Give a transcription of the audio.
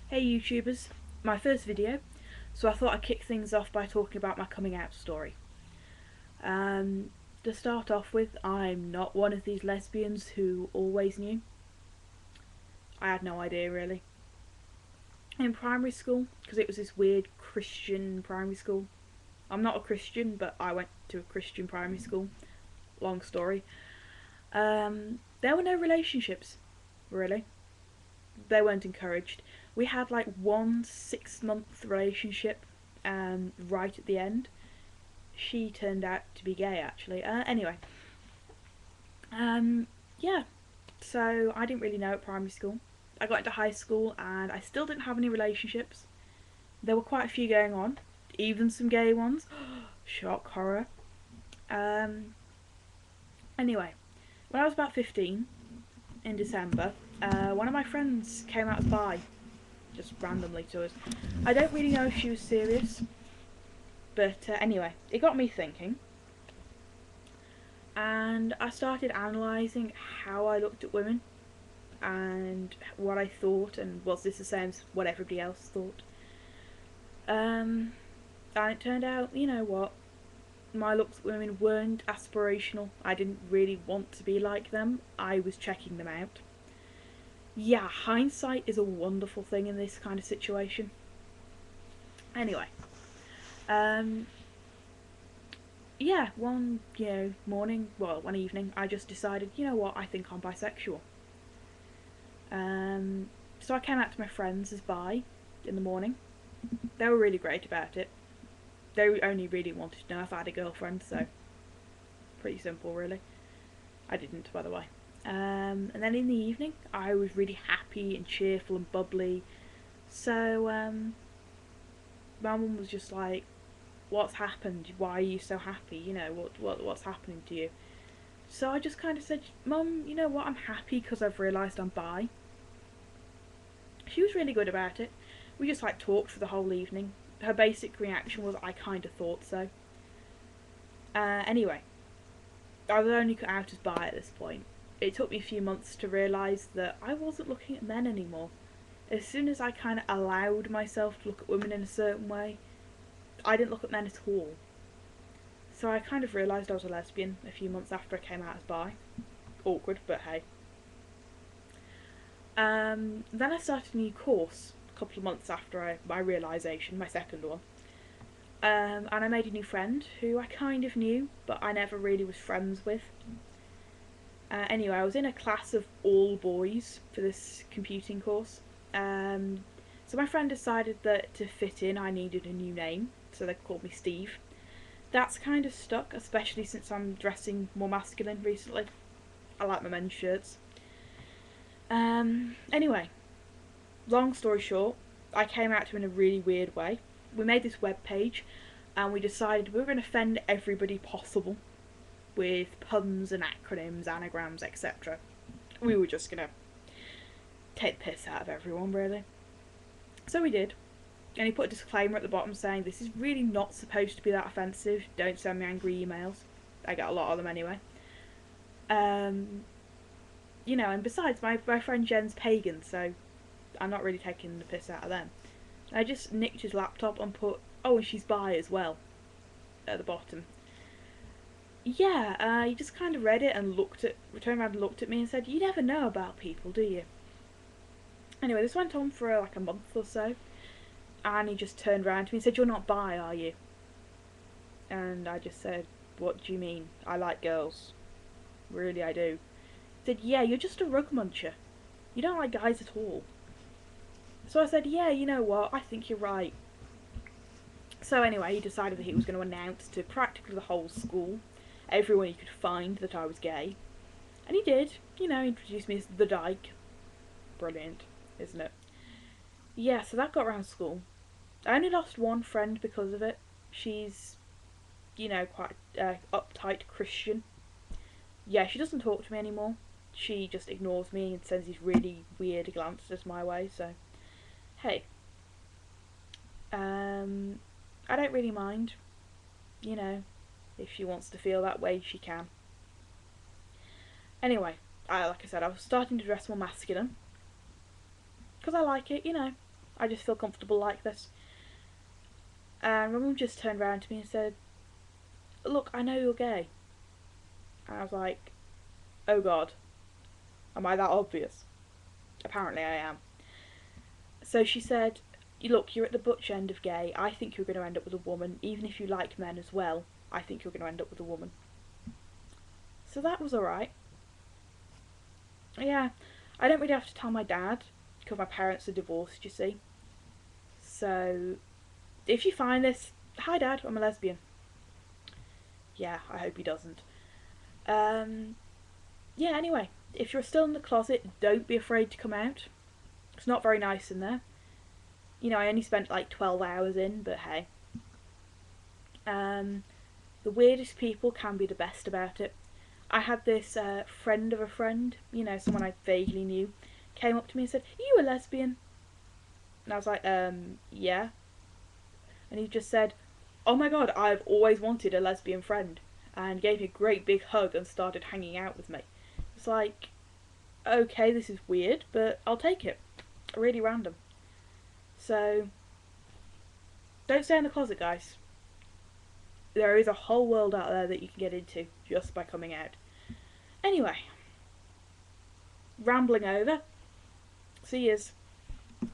Hey YouTubers, my first video, so I thought I'd kick things off by talking about my coming out story. Um, to start off with, I'm not one of these lesbians who always knew. I had no idea really. In primary school, because it was this weird Christian primary school. I'm not a Christian, but I went to a Christian primary school. Long story. There were no relationships, really. They weren't encouraged. We had like one 6 month relationship right at the end. She turned out to be gay actually. Anyway, yeah, so I didn't really know at primary school. I got into high school and I still didn't have any relationships. There were quite a few going on, even some gay ones. Shock horror. Um, anyway, when I was about 15 in December, one of my friends came out as bi, just randomly to us. I don't really know if she was serious, but anyway, it got me thinking. And I started analysing how I looked at women and what I thought, and was this the same as what everybody else thought. And it turned out, you know what, my looks at women weren't aspirational. I didn't really want to be like them. I was checking them out. Yeah, hindsight is a wonderful thing in this kind of situation. Anyway, yeah, one evening, I just decided, you know what, I think I'm bisexual. So I came out to my friends as bi in the morning. They were really great about it. They only really wanted to know if I had a girlfriend, so pretty simple, really. I didn't, by the way. And then in the evening, I was really happy and cheerful and bubbly. So my mum was just like, "What's happened? Why are you so happy? You know, what's happening to you?" So I just kind of said, "Mum, you know what? I'm happy because I've realised I'm bi." She was really good about it. We just like talked for the whole evening. Her basic reaction was, "I kind of thought so." Anyway, I was only out as bi at this point. It took me a few months to realise that I wasn't looking at men anymore. As soon as I kind of allowed myself to look at women in a certain way, I didn't look at men at all. So I kind of realised I was a lesbian a few months after I came out as bi. Awkward, but hey. Then I started a new course a couple of months after my realisation, my second one. And I made a new friend who I kind of knew, but I never really was friends with. Anyway, I was in a class of all boys for this computing course. So my friend decided that to fit in I needed a new name, so they called me Steve. That's kind of stuck, especially since I'm dressing more masculine recently. I like my men's shirts. Anyway, long story short, I came out to him in a really weird way. We made this web page and we decided we were going to offend everybody possible with puns and acronyms, anagrams, etc. We were just going to take the piss out of everyone, really. So we did. And he put a disclaimer at the bottom saying, "This is really not supposed to be that offensive. Don't send me angry emails." I get a lot of them anyway. You know, and besides, my friend Jen's pagan, so I'm not really taking the piss out of them. I just nicked his laptop and put, "Oh, and she's bi as well," at the bottom. Yeah, he just kind of read it and turned around and looked at me and said, "You never know about people, do you?" Anyway, this went on for like a month or so, and he just turned around to me and said, "You're not bi, are you?" And I just said, "What do you mean? I like girls. Really, I do." He said, "Yeah, you're just a rug muncher. You don't like guys at all." So I said, "Yeah, you know what, I think you're right." So anyway, he decided that he was going to announce to practically the whole school, everyone he could find, that I was gay. And he did. You know, he introduced me as the dyke. Brilliant, isn't it? Yeah, so that got around school. I only lost one friend because of it. She's, you know, quite uptight Christian. Yeah, she doesn't talk to me anymore. She just ignores me and sends these really weird glances my way, so hey. I don't really mind. You know, if she wants to feel that way, she can. Anyway, like I said, I was starting to dress more masculine. Because I like it, you know. I just feel comfortable like this. And my mum just turned around to me and said, look, I know you're gay. And I was like, oh God, am I that obvious? Apparently I am. So she said, look, you're at the butch end of gay. I think you're going to end up with a woman. Even if you like men as well, I think you're going to end up with a woman. So that was alright. Yeah, I don't really have to tell my dad, because my parents are divorced, you see. So, if you find this, hi Dad, I'm a lesbian. Yeah, I hope he doesn't. Yeah, anyway, if you're still in the closet, don't be afraid to come out. It's not very nice in there. You know, I only spent like 12 hours in, but hey. The weirdest people can be the best about it. I had this friend of a friend, you know, someone I vaguely knew, came up to me and said, are you a lesbian? And I was like, yeah. And he just said, oh my God, I've always wanted a lesbian friend. And gave me a great big hug and started hanging out with me. It's like, okay, this is weird, but I'll take it. Really random. So, don't stay in the closet, guys. There is a whole world out there that you can get into just by coming out. Anyway, rambling over. See yous.